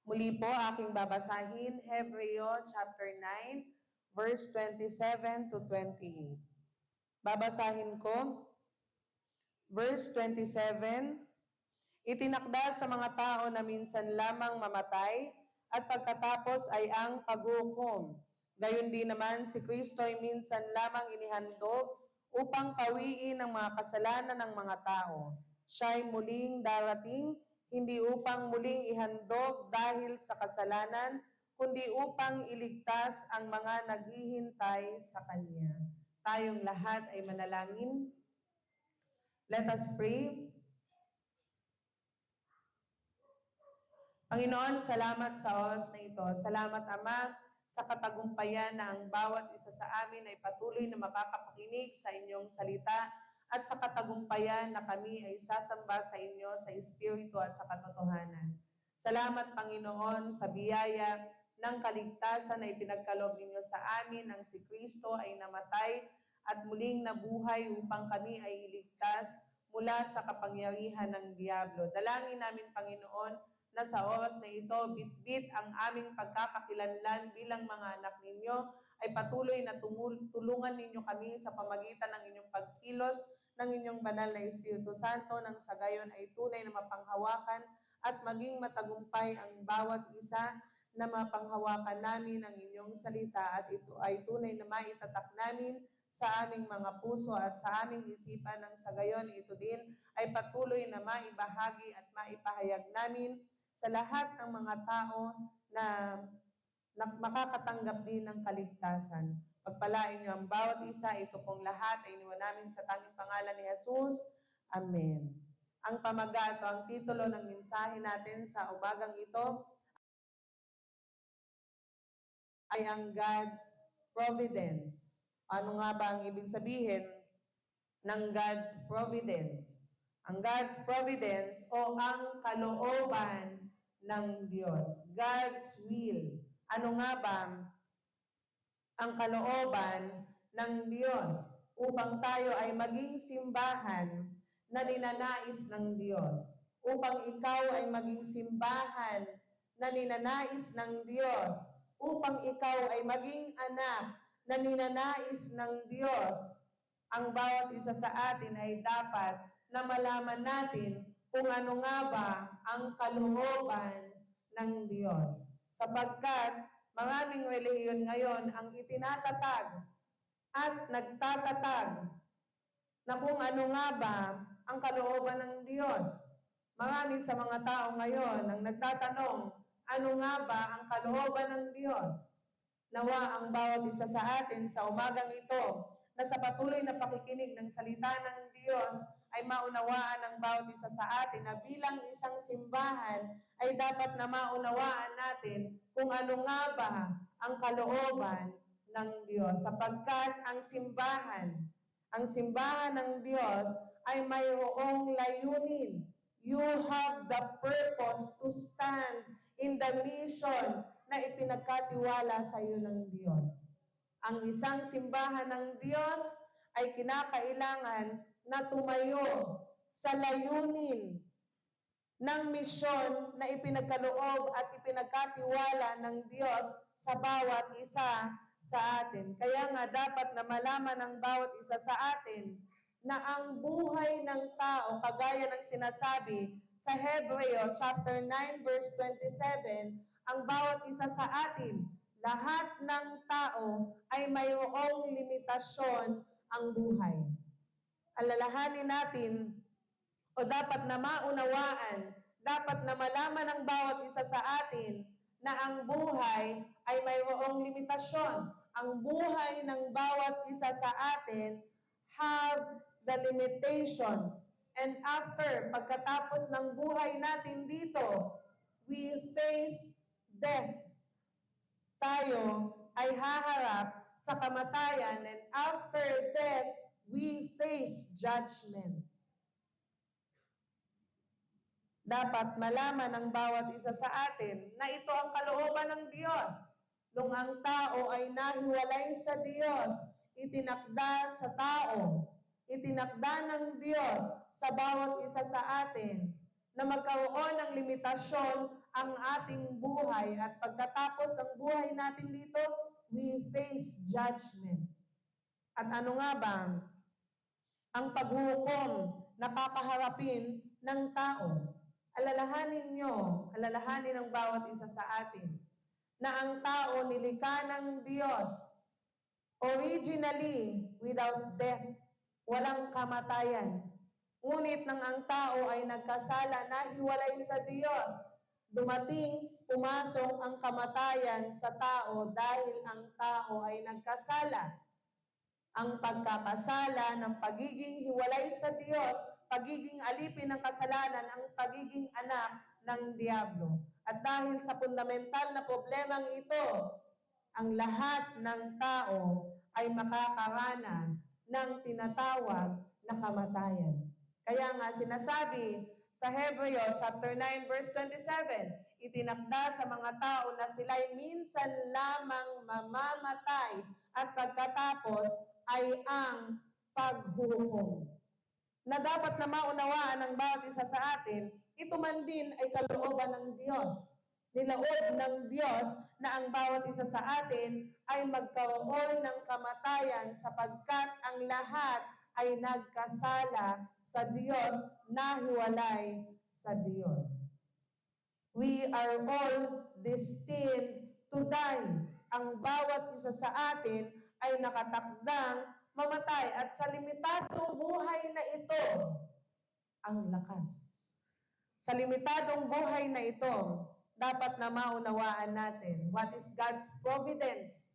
Muli po aking babasahin, Hebreo chapter 9, verse 27 to 28. Babasahin ko, verse 27, itinakda sa mga tao na minsan lamang mamatay at pagkatapos ay ang paghukom. Gayon din naman si Kristo ay minsan lamang inihandog upang pawiin ang mga kasalanan ng mga tao. Siya ay muling darating, hindi upang muling ihandog dahil sa kasalanan, kundi upang iligtas ang mga naghihintay sa Kanya. Tayong lahat ay manalangin. Let us pray. Panginoon, salamat sa oras na ito. Salamat, Ama, sa katagumpayan na ang bawat isa sa amin ay patuloy na makakapakinig sa inyong salita at sa katagumpayan na kami ay sasamba sa inyo sa Espiritu at sa katotohanan. Salamat, Panginoon, sa biyaya ng kaligtasan na ipinagkaloob ninyo sa amin nang si Kristo ay namatay at muling nabuhay upang kami ay iligtas mula sa kapangyarihan ng Diablo. Dalangin namin, Panginoon, na sa oras na ito, bitbit ang aming pagkakakilanlan bilang mga anak ninyo, ay patuloy na tulungan ninyo kami sa pamagitan ng inyong pagkilos ng inyong banal na Espiritu Santo, nang sa gayon ay tunay na mapanghawakan at maging matagumpay ang bawat isa na mapanghawakan namin ang inyong salita at ito ay tunay na maitatak namin sa aming mga puso at sa aming isipan, nang sa gayon ito din ay patuloy na maibahagi at maipahayag namin sa lahat ng mga tao na makakatanggap din ng kaligtasan. Pagpalain niyo ang bawat isa, ito pong lahat ay iniwan namin sa tanging pangalan ni Jesus. Amen. Ang pamagat o ang titulo ng mensahe natin sa umagang ito ay ang God's Providence. Ano nga ba ang ibig sabihin ng God's Providence? Ang God's Providence o ang kalooban ng Diyos. God's will. Ano nga ba ang kalooban ng Diyos upang tayo ay maging simbahan na ninanais ng Diyos? Upang ikaw ay maging simbahan na ninanais ng Diyos? Upang ikaw ay maging anak na ninanais ng Diyos? Ang bawat isa sa atin ay dapat na malaman natin kung ano nga ba ang kalooban ng Diyos. Sapagkat maraming relihiyon ngayon ang itinatatag at nagtatatag na kung ano nga ba ang kalooban ng Diyos. Marami sa mga tao ngayon ang nagtatanong, ano nga ba ang kalooban ng Diyos? Nawa ang bawat isa sa atin sa umagang ito na sa patuloy na pakikinig ng salita ng Diyos ay maunawaan ng bawat isa sa atin na bilang isang simbahan ay dapat na maunawaan natin kung ano nga ba ang kalooban ng Diyos. Sapagkat ang simbahan ng Diyos ay mayroong layunin. You have the purpose to stand in the mission na ipinagkatiwala sa iyo ng Diyos. Ang isang simbahan ng Diyos ay kinakailangan na tumayo sa layunin ng misyon na ipinagkaloob at ipinagkatiwala ng Diyos sa bawat isa sa atin. Kaya nga dapat na malaman ng bawat isa sa atin na ang buhay ng tao, kagaya ng sinasabi sa Hebreo chapter 9 verse 27, ang bawat isa sa atin, lahat ng tao ay mayroong limitasyon ang buhay. Alalahanin natin o dapat na maunawaan, dapat na malaman ng bawat isa sa atin na ang buhay ay mayroong limitasyon. Ang buhay ng bawat isa sa atin have the limitations. And after, pagkatapos ng buhay natin dito, we face death. Tayo ay haharap sa kamatayan, and after death, we face judgment. Dapat malaman ng bawat isa sa atin na ito ang kalooban ng Diyos. Nung ang tao ay nahiwalay sa Diyos, itinakda sa tao, itinakda ng Diyos sa bawat isa sa atin na magkaroon ng limitasyon ang ating buhay at pagkatapos ng buhay natin dito, we face judgment. At ano nga ba ang paghuhukom na kakaharapin ng tao? Alalahanin ng bawat isa sa atin na ang tao nilikha ng Diyos originally without death, walang kamatayan. Ngunit nang ang tao ay nagkasala, nahiwalay sa Diyos, pumasok ang kamatayan sa tao dahil ang tao ay nagkasala. Ang pagkakasala ng pagiging hiwalay sa Diyos, pagiging alipin ng kasalanan, ang pagiging anak ng Diablo. At dahil sa fundamental na problemang ito, ang lahat ng tao ay makakaranas ng tinatawag na kamatayan. Kaya nga sinasabi sa Hebreo chapter 9 verse 27, itinakda sa mga tao na sila'y minsan lamang mamamatay at pagkatapos ay ang paghuhukom. Na dapat na maunawaan ng bawat isa sa atin, ito man din ay kalooban ng Diyos. Nilaod ng Diyos na ang bawat isa sa atin ay magkaroon ng kamatayan sapagkat ang lahat ay nagkasala sa Diyos, nahiwalay sa Diyos. We are all destined to die. Ang bawat isa sa atin ay nakatakdang mamatay at sa limitadong buhay na ito, ang lakas. Sa limitadong buhay na ito, dapat na maunawaan natin what is God's providence.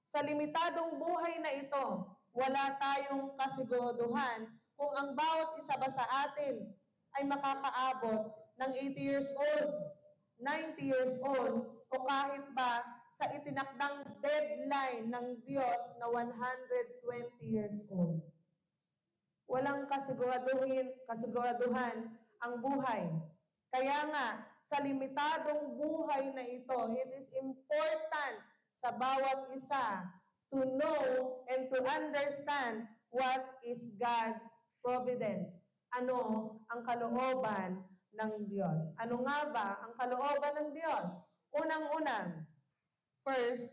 Sa limitadong buhay na ito, wala tayong kasiguraduhan kung ang bawat isa ba sa atin ay makakaabot ng 80 years old, 90 years old, o kahit ba sa itinakdang deadline ng Diyos na 120 years old. Walang kasiguraduhan ang buhay. Kaya nga, sa limitadong buhay na ito, it is important sa bawat isa to know and to understand what is God's providence. Ano ang kalooban ng Diyos? Ano nga ba ang kalooban ng Diyos? Unang-unang, first,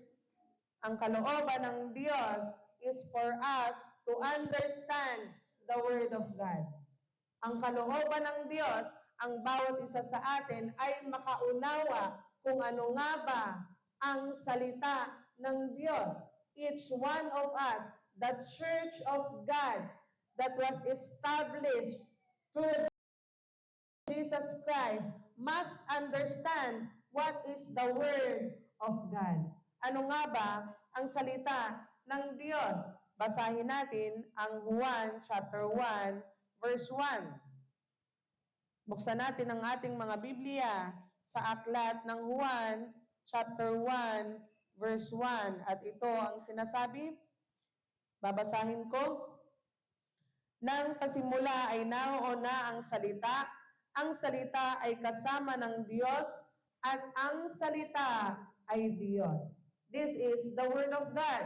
ang kalooban ng Diyos is for us to understand the Word of God. Ang kalooban ng Diyos, ang bawat isa sa atin ay makaunawa kung ano nga ba ang salita ng Diyos. Each one of us, the Church of God that was established through Jesus Christ, must understand what is the Word of God. Ano nga ba ang salita ng Diyos? Basahin natin ang Juan chapter 1 verse 1. Buksan natin ang ating mga Biblia sa aklat ng Juan chapter 1 verse 1. At ito ang sinasabi, babasahin ko. Nang pasimula ay naroon na ang salita ay kasama ng Diyos, at ang salita ay Diyos. This is the Word of God.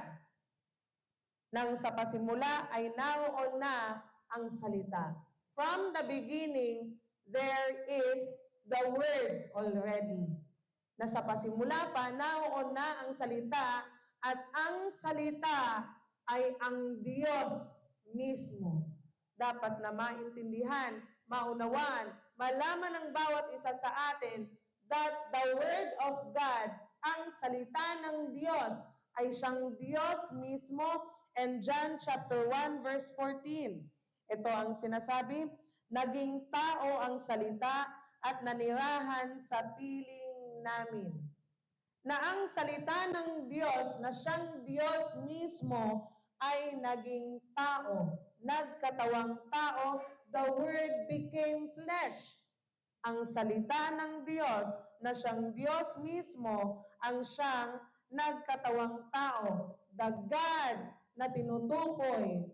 Nang sa pasimula ay naroon na ang salita. From the beginning, there is the Word already. Na sa pasimula pa, naroon na ang salita, at ang salita ay ang Diyos mismo. Dapat na maintindihan, maunawaan, malaman ng bawat isa sa atin that the Word of God, ang salita ng Diyos, ay siyang Diyos mismo. And John chapter 1 verse 14, ito ang sinasabi, naging tao ang salita at nanirahan sa piling namin. Na ang salita ng Diyos, na siyang Diyos mismo, ay naging tao, nagkatawang tao, the Word became flesh. Ang salita ng Diyos, na siyang Diyos mismo, ang siyang nagkatawang tao. The God na tinutukoy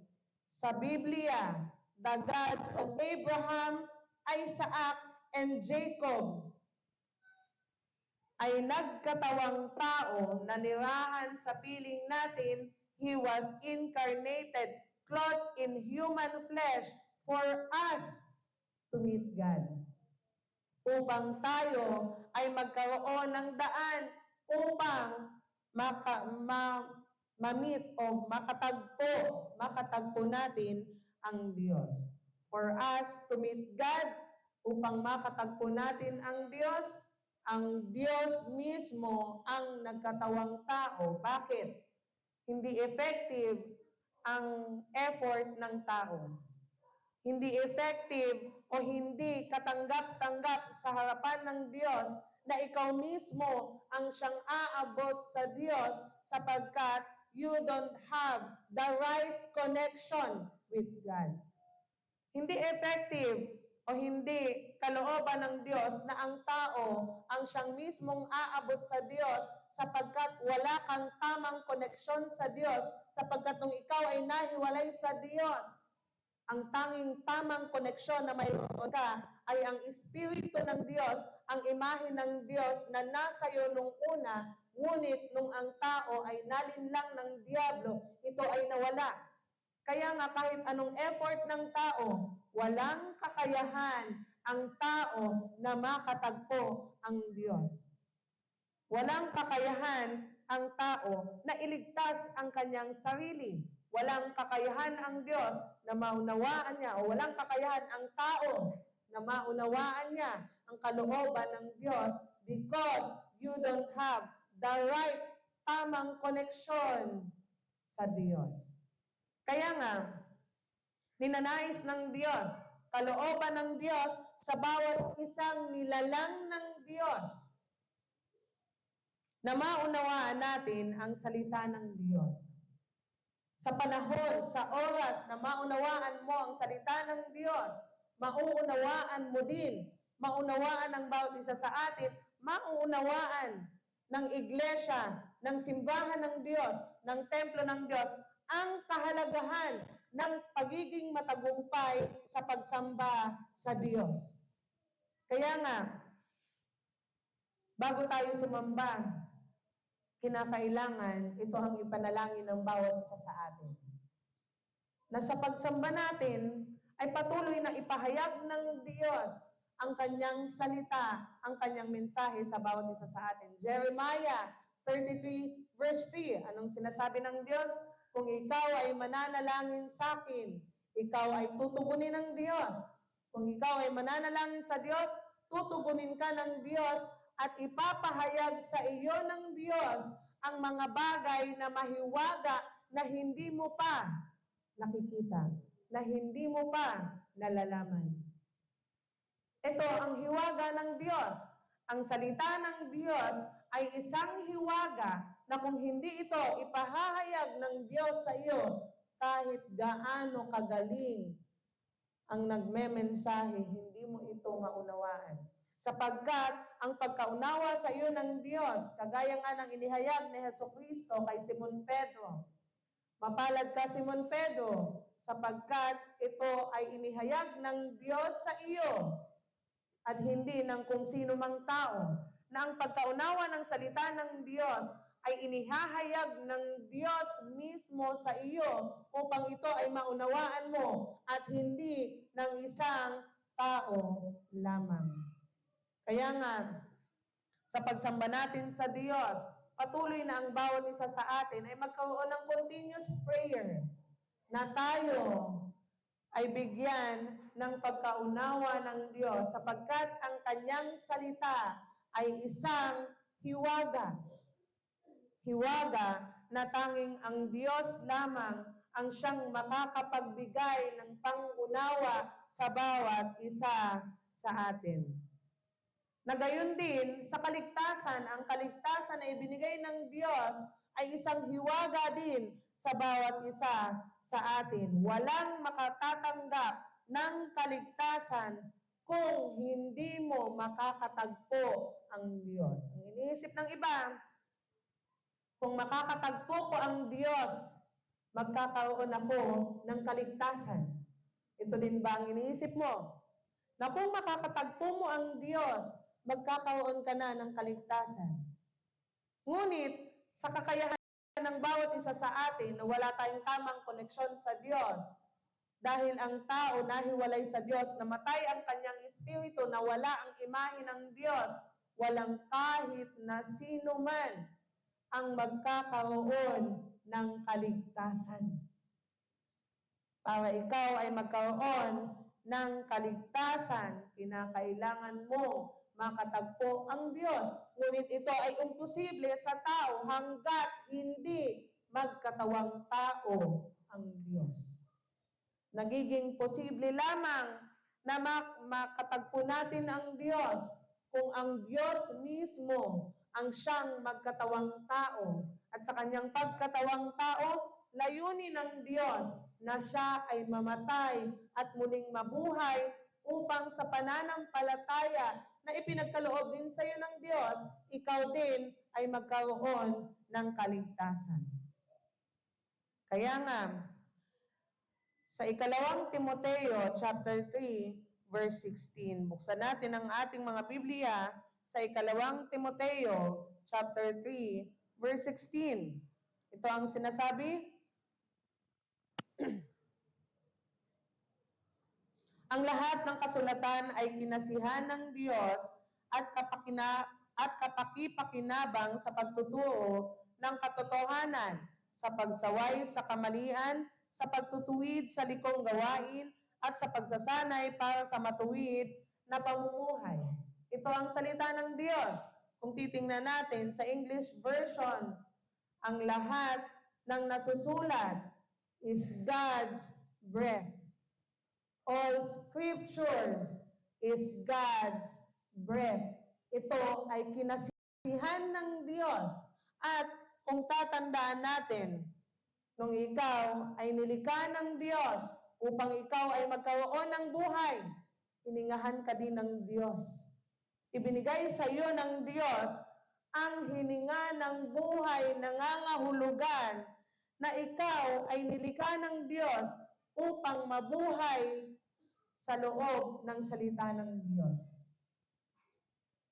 sa Biblia, the God of Abraham, Isaac, and Jacob, ay nagkatawang tao na nirahan sa piling natin. He was incarnated, clothed in human flesh for us to meet God. upang tayo ay magkaroon ng daan upang ma-meet o makatagpo natin ang Diyos. For us to meet God, upang makatagpo natin ang Diyos mismo ang nagkatawang tao. Bakit? Hindi effective ang effort ng tao. Hindi effective o hindi katanggap-tanggap sa harapan ng Diyos na ikaw mismo ang siyang aabot sa Diyos sapagkat you don't have the right connection with God. Hindi effective o hindi kalooban ng Diyos na ang tao ang siyang mismong aabot sa Diyos sapagkat wala kang tamang koneksyon sa Diyos sapagkat nung ikaw ay nahiwalay sa Diyos. Ang tanging tamang koneksyon na mayroon ka ay ang Espiritu ng Diyos, ang imahe ng Diyos na nasa iyo nung una, ngunit nung ang tao ay nalinlang ng diablo, ito ay nawala. Kaya nga kahit anong effort ng tao, walang kakayahan ang tao na makatagpo ang Diyos. Walang kakayahan ang tao na iligtas ang kanyang sarili. Walang kakayahan ang Diyos na maunawaan niya o walang kakayahan ang tao na maunawaan niya ang kalooban ng Diyos because you don't have the right tamang koneksyon sa Diyos. Kaya nga, ninanais ng Diyos, kalooban ng Diyos sa bawat isang nilalang ng Diyos na maunawaan natin ang salita ng Diyos. Sa panahon, sa oras na maunawaan mo ang salita ng Diyos, mauunawaan mo din, maunawaan ng bawat isa sa atin, mauunawaan ng iglesia, ng simbahan ng Diyos, ng templo ng Diyos, ang kahalagahan ng pagiging matagumpay sa pagsamba sa Diyos. Kaya nga, bago tayo sumamba, kinakailangan ito ang ipanalangin ng bawat isa sa atin. Na sa pagsamba natin ay patuloy na ipahayag ng Diyos ang kanyang salita, ang kanyang mensahe sa bawat isa sa atin. Jeremiah 33 verse 3, anong sinasabi ng Diyos? Kung ikaw ay mananalangin sa akin, ikaw ay tutugunin ng Diyos. Kung ikaw ay mananalangin sa Diyos, tutugunin ka ng Diyos at ipapahayag sa iyo ng Diyos ang mga bagay na mahiwaga na hindi mo pa nakikita, na hindi mo pa nalalaman. Ito ang hiwaga ng Diyos. Ang salita ng Diyos ay isang hiwaga na kung hindi ito ipahahayag ng Diyos sa iyo, kahit gaano kagaling ang nagmemensahe, hindi mo ito maunawaan. Sapagkat ang pagkaunawa sa iyo ng Diyos, kagaya nga ng inihayag ni Jesucristo kay Simon Pedro, mapalad ka, Simon Pedro, sapagkat ito ay inihayag ng Diyos sa iyo at hindi ng kung sino mang tao, na ang pagkaunawa ng salita ng Diyos ay inihahayag ng Diyos mismo sa iyo upang ito ay maunawaan mo at hindi ng isang tao lamang. Kaya nga, sa pagsamba natin sa Diyos, patuloy na ang bawat isa sa atin ay magkaroon ng continuous prayer na tayo ay bigyan ng pagkaunawa ng Diyos sapagkat ang kanyang salita ay isang hiwaga. Hiwaga na tanging ang Diyos lamang ang siyang makakapagbigay ng pangunawa sa bawat isa sa atin. Na gayon din, sa kaligtasan, ang kaligtasan na ibinigay ng Diyos ay isang hiwaga din sa bawat isa sa atin. Walang makatatanggap ng kaligtasan kung hindi mo makakatagpo ang Diyos. Ang iniisip ng iba, kung makakatagpo ko ang Diyos, magkakaroon ako ng kaligtasan. Ito din ba ang iniisip mo? Na kung makakatagpo mo ang Diyos, magkakaroon ka na ng kaligtasan. Ngunit, sa kakayahan ng bawat isa sa atin na wala tayong tamang koneksyon sa Diyos, dahil ang tao nahiwalay sa Diyos, namatay ang kanyang espiritu, nawala ang imahe ng Diyos, walang kahit na sino man ang magkakaroon ng kaligtasan. Para ikaw ay magkaroon ng kaligtasan, kinakailangan mo makatagpo ang Diyos. Ngunit ito ay imposible sa tao hanggat hindi magkatawang tao ang Diyos. Nagiging posible lamang na makatagpo natin ang Diyos kung ang Diyos mismo ang siyang magkatawang tao. At sa kanyang pagkatawang tao, layunin ng Diyos na siya ay mamatay at muling mabuhay upang sa pananampalataya na ipinagkaloob din sa iyo ng Diyos, ikaw din ay magkaroon ng kaligtasan. Kaya nga, sa ikalawang Timoteo chapter 3, verse 16, buksan natin ang ating mga Biblia sa ikalawang Timoteo chapter 3, verse 16. Ito ang sinasabi, ang lahat ng kasulatan ay kinasihan ng Diyos at kapakipakinabang sa pagtuturo ng katotohanan, sa pagsaway sa kamalian, sa pagtutuwid sa likong gawain, at sa pagsasanay para sa matuwid na pamumuhay. Ito ang salita ng Diyos. Kung titingnan natin sa English version, ang lahat ng nasusulat is God's breath. All scriptures is God's breath. Ito ay kinasihan ng Diyos. At kung tatandaan natin, nung ikaw ay nilikha ng Diyos upang ikaw ay magkaroon ng buhay, hiningahan ka din ng Diyos. Ibinigay sa iyo ng Diyos ang hininga ng buhay nangangahulugan na ikaw ay nilikha ng Diyos upang mabuhay sa loob ng salita ng Diyos.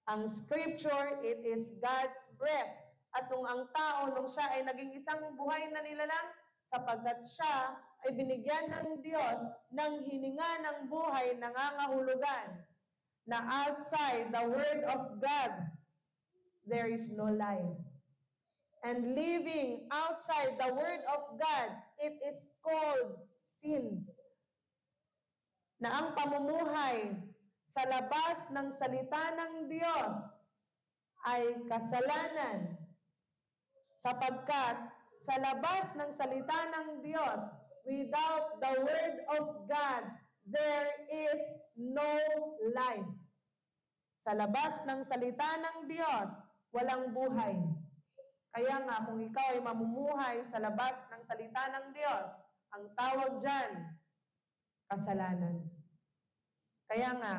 Ang scripture, it is God's breath. At nung ang tao, nung siya ay naging isang buhay na nilalang, sapagkat siya ay binigyan ng Diyos ng hininga ng buhay nangangahulugan na outside the Word of God, there is no life. And living outside the Word of God, it is called sin. Na ang pamumuhay sa labas ng salita ng Diyos ay kasalanan, sapagkat sa labas ng salita ng Diyos, without the Word of God, there is no life. Sa labas ng salita ng Diyos, walang buhay. Kaya nga, kung ikaw ay mamumuhay sa labas ng salita ng Diyos, ang tawag dyan, kasalanan. Kaya nga,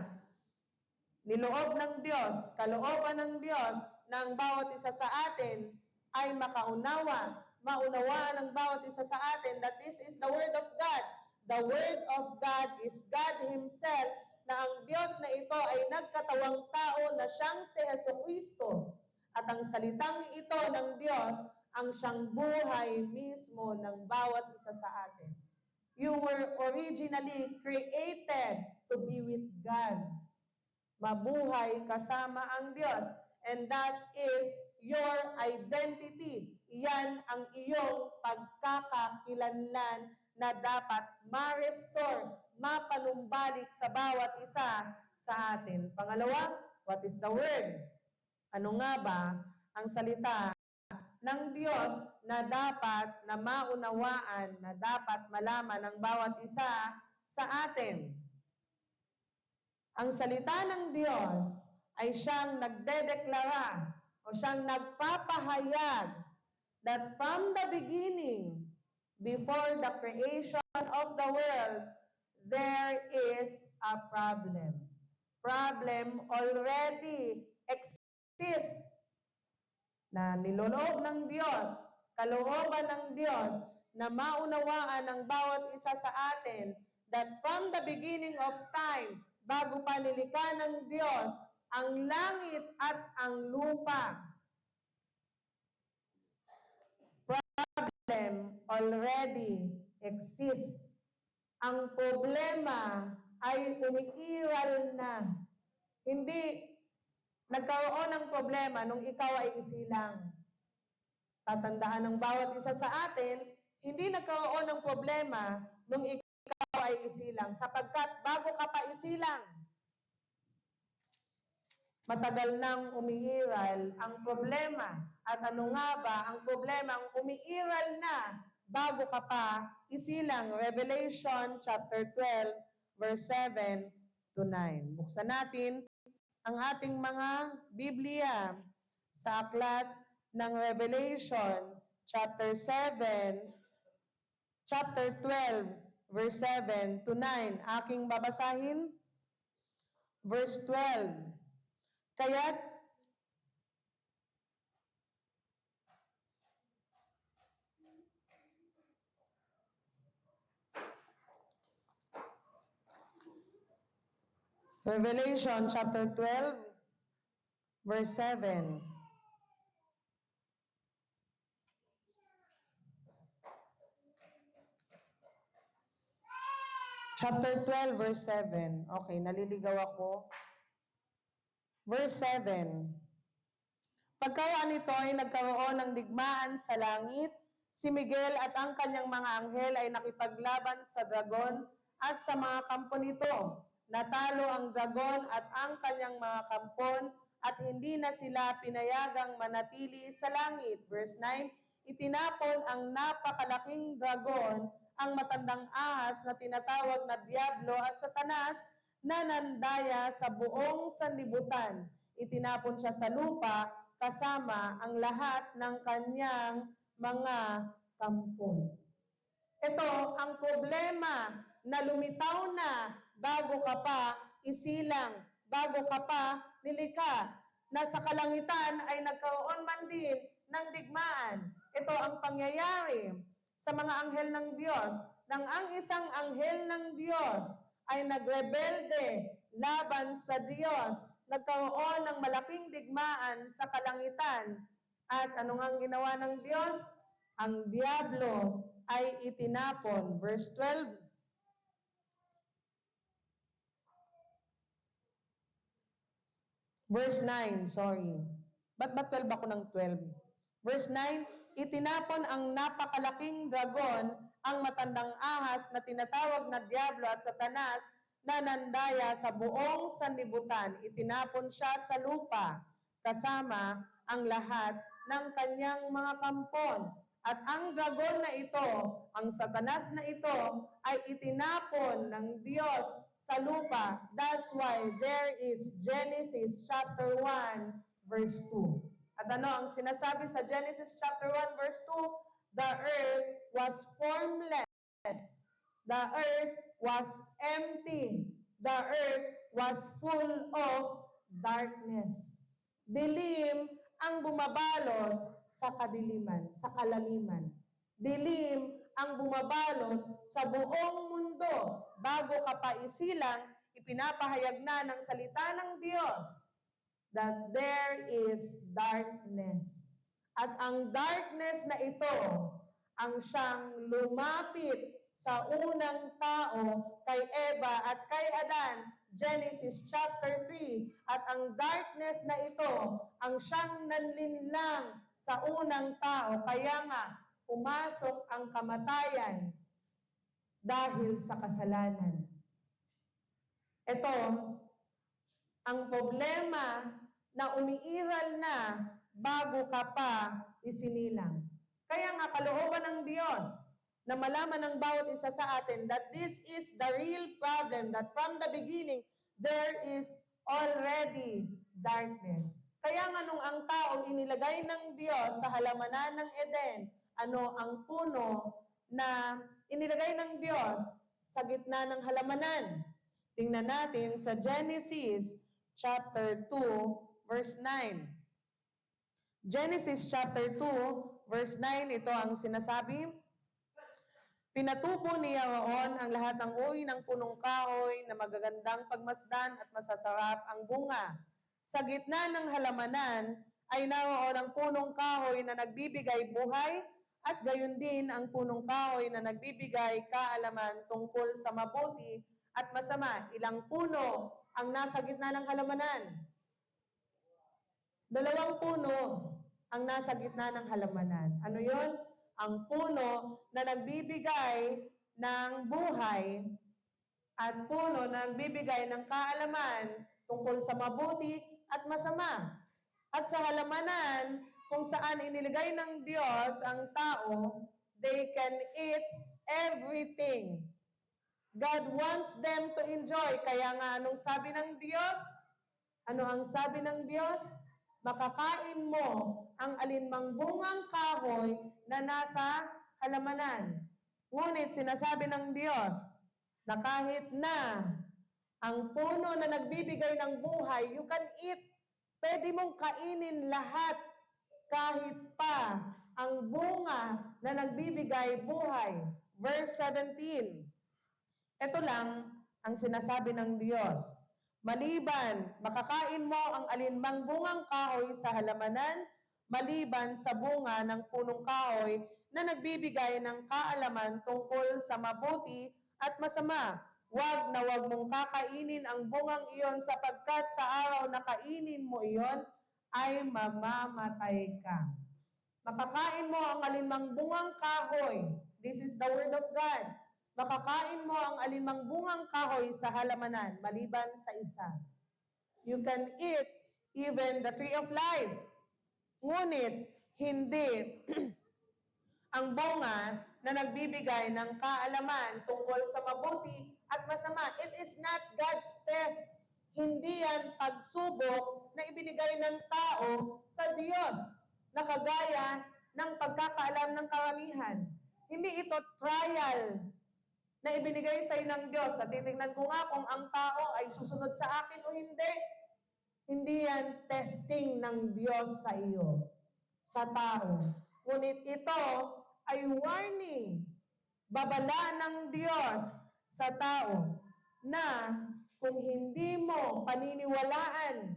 niloob ng Diyos, kalooban ng Diyos na ang bawat isa sa atin ay maunawaan ng bawat isa sa atin that this is the Word of God. The Word of God is God Himself, na ang Diyos na ito ay nagkatawang tao na siyang si Jesucristo. At ang salitang ito ng Diyos ang siyang buhay mismo ng bawat isa sa atin. You were originally created to be with God. Mabuhay kasama ang Diyos. And that is your identity. Iyan ang iyong pagkakakilanlan na dapat ma-restore, mapanumbalik sa bawat isa sa atin. Pangalawa, what is the Word? Ano nga ba ang salita ng Diyos na dapat na maunawaan, na dapat malaman ng bawat isa sa atin? Ang salita ng Diyos ay siyang nagdedeklara o siyang nagpapahayag that from the beginning, before the creation of the world, there is a problem. Problem already exists na niloloob ng Diyos, kalooban ng Diyos, na maunawaan ng bawat isa sa atin that from the beginning of time, bago pa nilikha ng Diyos ang langit at ang lupa, problem already exists. Ang problema ay umiiral na. Hindi nagkaroon ng problema nung ikaw ay isilang. Tatandaan ng bawat isa sa atin, hindi nagkaroon ng problema nung ikaw ay isilang, sapagkat bago ka pa isilang, matagal nang umiiral ang problema. At ano nga ba ang problema? Ang umiiral na bago ka pa isilang. Revelation chapter 12, verse 7 to 9. Buksan natin ang ating mga Biblia sa aklat ng Revelation chapter 12, verse 7 to 9. Aking babasahin, verse 12. Kaya't Revelation chapter 12, verse 7. Chapter 12, verse 7. Okay, naliligaw ako. Verse 7. Pagkawan nito ay nagkaroon ng digmaan sa langit, si Miguel at ang kanyang mga anghel ay nakipaglaban sa dragon at sa mga kampo nito. Natalo ang dragon at ang kanyang mga kampon at hindi na sila pinayagang manatili sa langit. Verse 9. Itinapon ang napakalaking dragon, ang matandang ahas na tinatawag na Diablo at Satanas, na nandaya sa buong sanlibutan. Itinapon siya sa lupa kasama ang lahat ng kanyang mga kampon. Ito ang problema na lumitaw na bago ka pa isilang, bago ka pa nilikha, na sa kalangitan ay nagkaroon man din ng digmaan. Ito ang pangyayari sa mga anghel ng Diyos, nang ang isang anghel ng Diyos ay nagrebelde laban sa Diyos, nagkaroon ng malaking digmaan sa kalangitan. At ano nga ginawa ng Diyos? Ang Diablo ay itinapon. Verse 12. Verse 9, sorry. Ba't 12 ako ng 12? Verse 9, itinapon ang napakalaking dragon, ang matandang ahas na tinatawag na Diablo at Satanas, na nandaya sa buong sanlibutan. Itinapon siya sa lupa, kasama ang lahat ng kanyang mga kampon. At ang dragon na ito, ang Satanas na ito, ay itinapon ng Diyos sa lupa. That's why there is Genesis chapter 1, verse 2. At ano ang sinasabi sa Genesis chapter 1, verse 2? The earth was formless. The earth was empty. The earth was full of darkness. Dilim ang bumabalot sa kadiliman, sa kalaliman. Dilim ang bumabalot sa buong mundo. Bago ka pa isilang, ipinapahayag na ng salita ng Diyos that there is darkness. At ang darkness na ito, ang siyang lumapit sa unang tao, kay Eva at kay Adan, Genesis chapter 3. At ang darkness na ito, ang siyang nanlinlang sa unang tao, kaya nga, pumasok ang kamatayan dahil sa kasalanan. Ito, ang problema na umiiral na bago ka pa isinilang. Kaya nga, kalooban ng Diyos na malaman ng bawat isa sa atin that this is the real problem, that from the beginning, there is already darkness. Kaya nga nung ang tao inilagay ng Diyos sa halamanan ng Eden, ano ang puno na inilagay ng Diyos sa gitna ng halamanan? Tingnan natin sa Genesis chapter 2, verse 9. Genesis chapter 2, verse 9, ito ang sinasabi. Pinatupo niya roon ang lahat ng uri ng punong kahoy na magagandang pagmasdan at masasarap ang bunga. Sa gitna ng halamanan ay naroon ang punong kahoy na nagbibigay buhay At gayon din ang punong kahoy na nagbibigay kaalaman tungkol sa mabuti at masama. Ilang puno ang nasa gitna ng halamanan? 2 puno ang nasa gitna ng halamanan. Ano yon? Ang puno na nagbibigay ng buhay at puno na nagbibigay ng kaalaman tungkol sa mabuti at masama. At sa halamanan, kung saan iniligay ng Diyos ang tao, they can eat everything. God wants them to enjoy. Kaya nga, anong sabi ng Diyos? Ano ang sabi ng Diyos? Makakain mo ang alinmang bungang kahoy na nasa halamanan. Ngunit sinasabi ng Diyos na kahit na ang puno na nagbibigay ng buhay, you can eat. Pwede mong kainin lahat kahit pa ang bunga na nagbibigay buhay. Verse 17. Ito lang ang sinasabi ng Diyos. Maliban, makakain mo ang alinmang bungang kahoy sa halamanan, maliban sa bunga ng punong kahoy na nagbibigay ng kaalaman tungkol sa mabuti at masama. Wag na wag mong kakainin ang bungang iyon sapagkat sa araw na kainin mo iyon ay mamamatay ka. Makakain mo ang alinmang bungang kahoy. This is the word of God. Makakain mo ang alinmang bungang kahoy sa halamanan, maliban sa isa. You can eat even the tree of life. Ngunit, hindi ang bunga na nagbibigay ng kaalaman tungkol sa mabuti at masama. It is not God's test. Hindi yan pagsubok na ibinigay ng tao sa Diyos na kagaya ng pagkakaalam ng karamihan. Hindi ito trial na ibinigay sa ng Diyos. At titingnan ko nga kung ang tao ay susunod sa akin o hindi. Hindi yan testing ng Diyos sa iyo, sa tao. Ngunit ito ay warning, babala ng Diyos sa tao na kung hindi mo paniniwalaan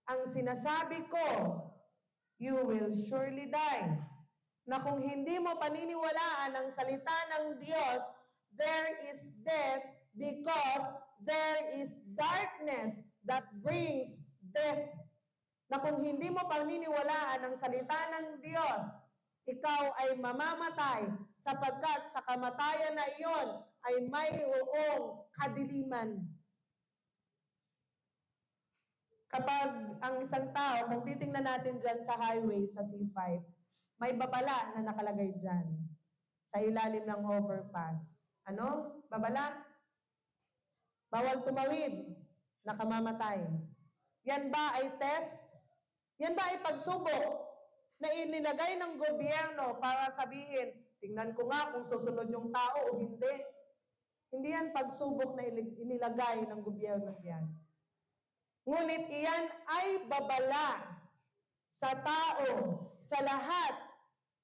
ang sinasabi ko, you will surely die. Na kung hindi mo paniniwalaan ang salita ng Diyos, there is death because there is darkness that brings death. Na kung hindi mo paniniwalaan ang salita ng Diyos, ikaw ay mamamatay sapagkat sa kamatayan na iyon ay mayroong kadiliman. Kapag ang isang tao, kung titingnan natin dyan sa highway, sa C5, may babala na nakalagay dyan sa ilalim ng overpass. Ano? Babala? Bawal tumawid, nakamamatay. Yan ba ay test? Yan ba ay pagsubok na inilagay ng gobyerno para sabihin, tingnan ko nga kung susunod yung tao o hindi? Hindi yan pagsubok na inilagay ng gobyerno yan. Ngunit iyan ay babala sa tao, sa lahat,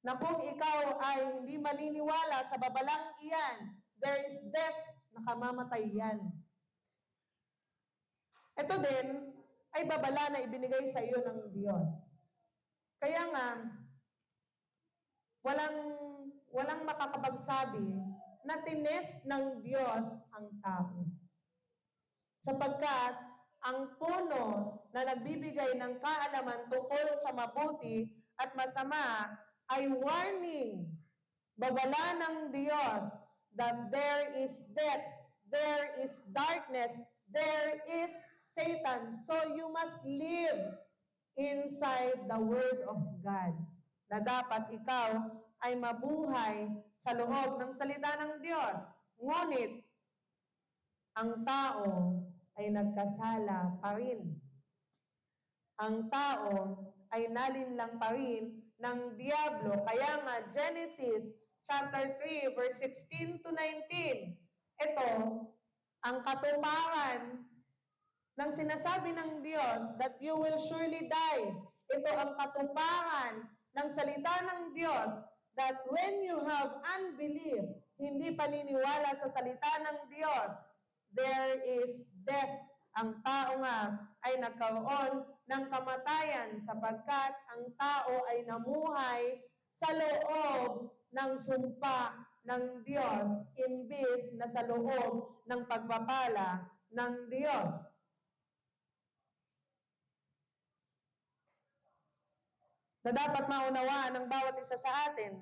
na kung ikaw ay hindi maniniwala sa babalang iyan, there is death, nakamamatay yan. Ito din ay babala na ibinigay sa iyo ng Diyos. Kaya nga, walang makakapagsabi na tinest ng Diyos ang tao. Sapagkat ang puno na nagbibigay ng kaalaman tungkol sa mabuti at masama ay warning, babala ng Diyos that there is death, there is darkness, there is Satan. So you must live inside the Word of God. Na dapat ikaw ay mabuhay sa loob ng salita ng Diyos. Ngunit, ang tao ay nagkasala pa rin. Ang tao ay nalinlang pa rin ng Diablo. Kaya nga, Genesis chapter 3, verse 16 to 19. Ito, ang katuparan ng sinasabi ng Diyos that you will surely die. Ito ang katuparan ng salita ng Diyos that when you have unbelief, hindi paniniwala sa salita ng Diyos, there is death. Ang tao nga ay nagkaroon ng kamatayan sapagkat ang tao ay namuhay sa loob ng sumpa ng Diyos, imbis na sa loob ng pagpapala ng Diyos. Na dapat maunawaan ng bawat isa sa atin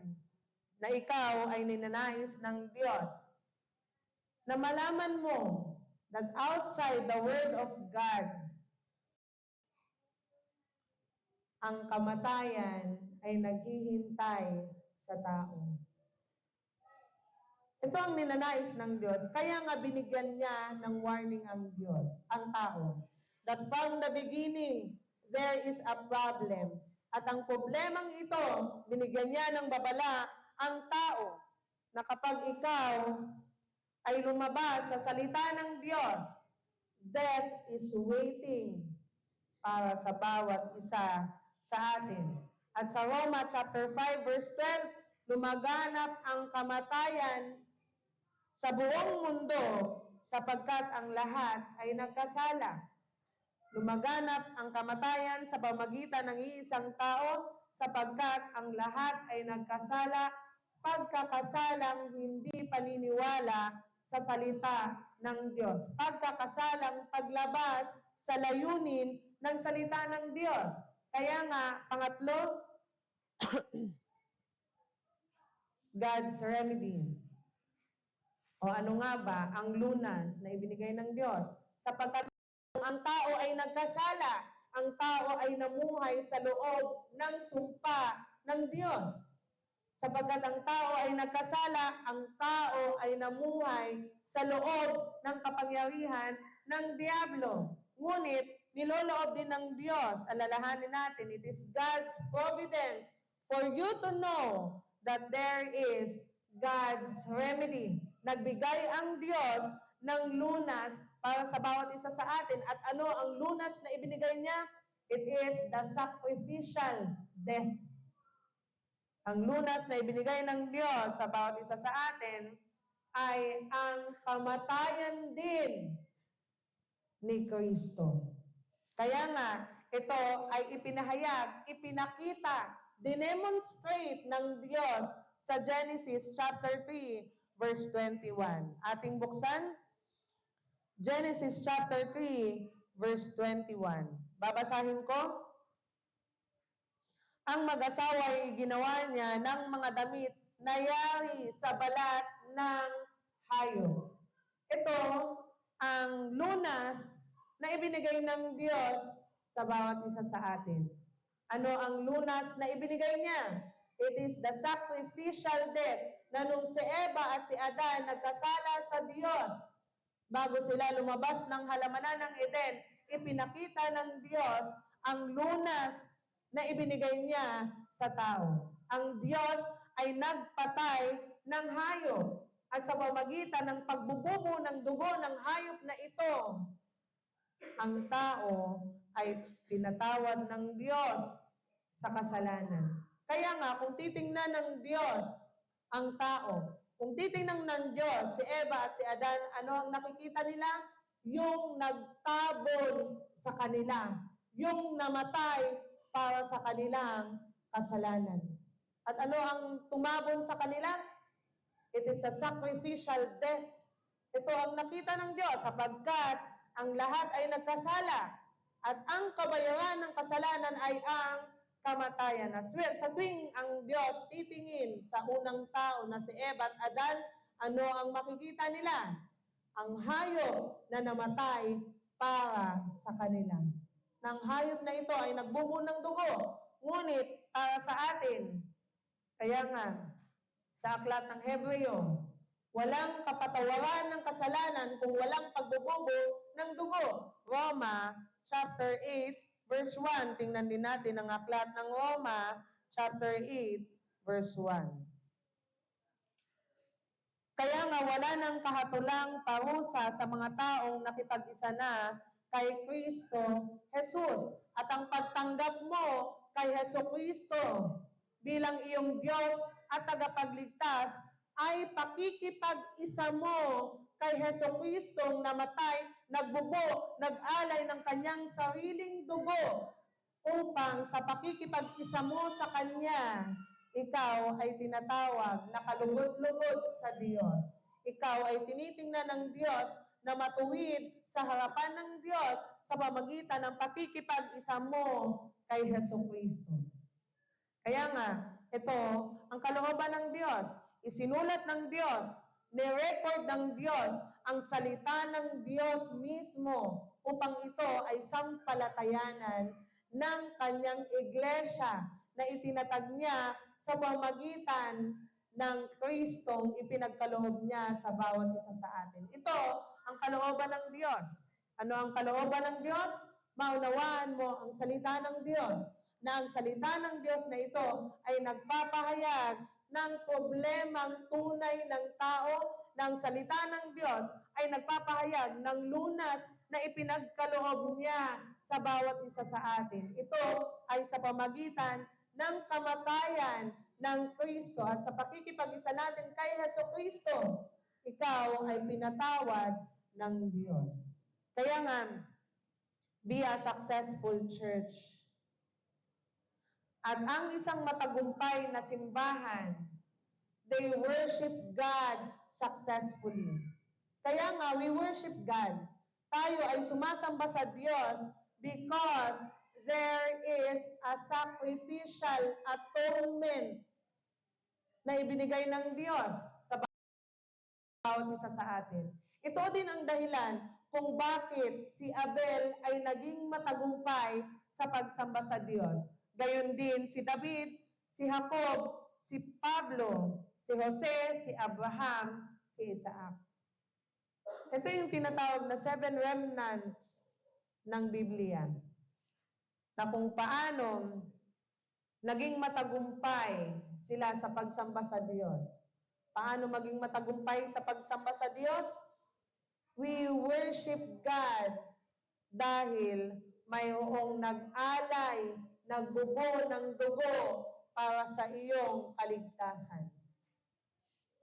na ikaw ay ninanais ng Diyos. Na malaman mo that outside the Word of God, ang kamatayan ay naghihintay sa tao. Ito ang ninanais ng Diyos. Kaya nga binigyan niya ng warning ang Diyos, ang tao. That from the beginning, there is a problem. At ang problemang ito, binigyan niya ng babala ang tao na kapag ikaw ay lumabas sa salita ng Diyos, death is waiting para sa bawat isa sa atin. At sa Roma chapter 5 verse 12, lumaganap ang kamatayan sa buong mundo sapagkat ang lahat ay nagkasala. Lumaganap ang kamatayan sa pamagitan ng iisang tao sapagkat ang lahat ay nagkasala, pagkakasalang hindi paniniwala sa salita ng Diyos. Pagkakasalang paglabas sa layunin ng salita ng Diyos. Kaya nga, pangatlo, God's remedy. O ano nga ba ang lunas na ibinigay ng Diyos? Sapagkat ang tao ay nagkasala, ang tao ay namuhay sa loob ng sumpa ng Diyos. Sapagkat ang tao ay nagkasala, ang tao ay namuhay sa loob ng kapangyarihan ng Diablo. Ngunit, niloloob din ng Diyos, alalahanin natin, it is God's providence for you to know that there is God's remedy. Nagbigay ang Diyos ng lunas para sa bawat isa sa atin. At ano ang lunas na ibinigay niya? It is the sacrificial death. Ang lunas na ibinigay ng Diyos sa bawat isa sa atin ay ang kamatayan din ni Kristo. Kaya nga, ito ay ipinahayag, ipinakita, dinemonstrate ng Diyos sa Genesis chapter 3, verse 21. Ating buksan? Genesis chapter 3, verse 21. Babasahin ko. Ang mag-asawa ay ginawa niya ng mga damit na yari sa balat ng hayop. Ito ang lunas na ibinigay ng Diyos sa bawat isa sa atin. Ano ang lunas na ibinigay niya? It is the sacrificial death na nung si Eva at si Adan nagkasala sa Diyos, bago sila lumabas ng halamanan ng Eden, ipinakita ng Diyos ang lunas na ibinigay niya sa tao. Ang Diyos ay nagpatay ng hayop at sa pamagitan ng pagbububo ng dugo ng hayop na ito, ang tao ay pinatawad ng Diyos sa kasalanan. Kaya nga, kung titingnan ng Diyos ang tao, kung titingnan ng Diyos si Eva at si Adan, ano ang nakikita nila? Yung nagtabon sa kanila, yung namatay para sa kanilang kasalanan. At ano ang tumabon sa kanila? It is a sacrificial death. Ito ang nakita ng Diyos sapagkat ang lahat ay nagkasala at ang kabayaran ng kasalanan ay ang kamatayan. Sa tuwing ang Diyos titingin sa unang tao na si Eva at Adan, ano ang makikita nila? Ang hayop na namatay para sa kanila. Nang hayop na ito ay nagbubo ng dugo, ngunit para sa atin, kaya nga, sa aklat ng Hebreo, walang kapatawaran ng kasalanan kung walang pagbububo ng dugo. Roma chapter 8, verse 1. Tingnan din natin ang aklat ng Roma chapter 8, verse 1. Kaya nga wala nang kahatulang parusa sa mga taong nakipag-isa na kay Kristo Jesus. At ang pagtanggap mo kay Hesus Kristo bilang iyong Diyos at tagapagligtas ay pakikipag-isa mo kay Hesus Kristong namatay, nagbubo, nag-alay ng kanyang sariling dugo upang sa pakikipag-isa mo sa Kanya, ikaw ay tinatawag na kalugod-lugod sa Diyos. Ikaw ay tinitingnan ng Diyos na matuwid sa harapan ng Diyos sa pamagitan ng pakikipag-isa mo kay Jesucristo. Kaya nga, ito ang kalooban ng Diyos. Isinulat ng Diyos, ni-record ng Diyos ang salita ng Diyos mismo upang ito ay sampalatayanan ng kanyang iglesia na itinatag niya sa pamagitan ng Kristong ipinagkaloob niya sa bawat isa sa atin. Ito ang kalooban ng Diyos. Ano ang kalooban ng Diyos? Maunawaan mo ang salita ng Diyos, na ang salita ng Diyos na ito ay nagpapahayag ng problemang tunay ng tao, na ang salita ng Diyos ay nagpapahayag ng lunas na ipinagkaloob niya sa bawat isa sa atin. Ito ay sa pamagitan ng kamatayan ng Kristo at sa pakikipag-isa natin kay Jesucristo, ikaw ay pinatawad ng Diyos. Kaya nga, be a successful church. At ang isang matagumpay na simbahan, they worship God successfully. Kaya nga, we worship God. Tayo ay sumasamba sa Diyos because there is a sacrificial atonement na ibinigay ng Diyos sa bawat isa sa atin. Ito din ang dahilan kung bakit si Abel ay naging matagumpay sa pagsamba sa Diyos. Gayon din si David, si Jacob, si Pablo, si Jose, si Abraham, si Isaac. Ito yung tinatawag na 7 remnants ng Biblia, na kung paano naging matagumpay sila sa pagsamba sa Diyos. Paano maging matagumpay sa pagsamba sa Diyos? We worship God dahil mayroong nag-alay, nagbubo ng dugo para sa iyong kaligtasan.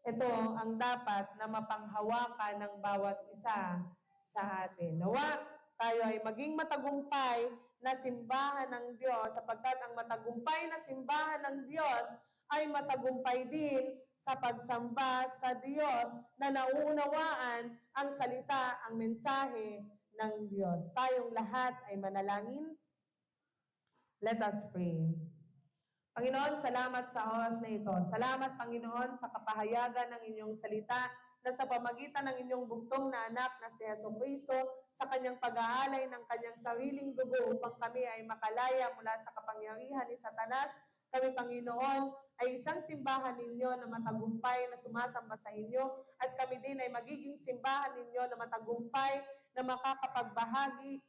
Ito ang dapat na mapanghawakan ng bawat isa sa atin. Nawa, tayo ay maging matagumpay na simbahan ng Diyos sapagkat ang matagumpay na simbahan ng Diyos ay matagumpay din sa pagsamba sa Diyos na nauunawaan ang salita, ang mensahe ng Diyos. Tayong lahat ay manalangin. Let us pray. Panginoon, salamat sa oras na ito. Salamat, Panginoon, sa kapahayagan ng inyong salita na sa pamagitan ng inyong bugtong na anak na si Jesucristo sa kanyang pag-aalay ng kanyang sariling dugo upang kami ay makalaya mula sa kapangyarihan ni Satanas. Kami, Panginoon, ay isang simbahan ninyo na matagumpay na sumasamba sa inyo at kami din ay magiging simbahan ninyo na matagumpay na makakapagbahagi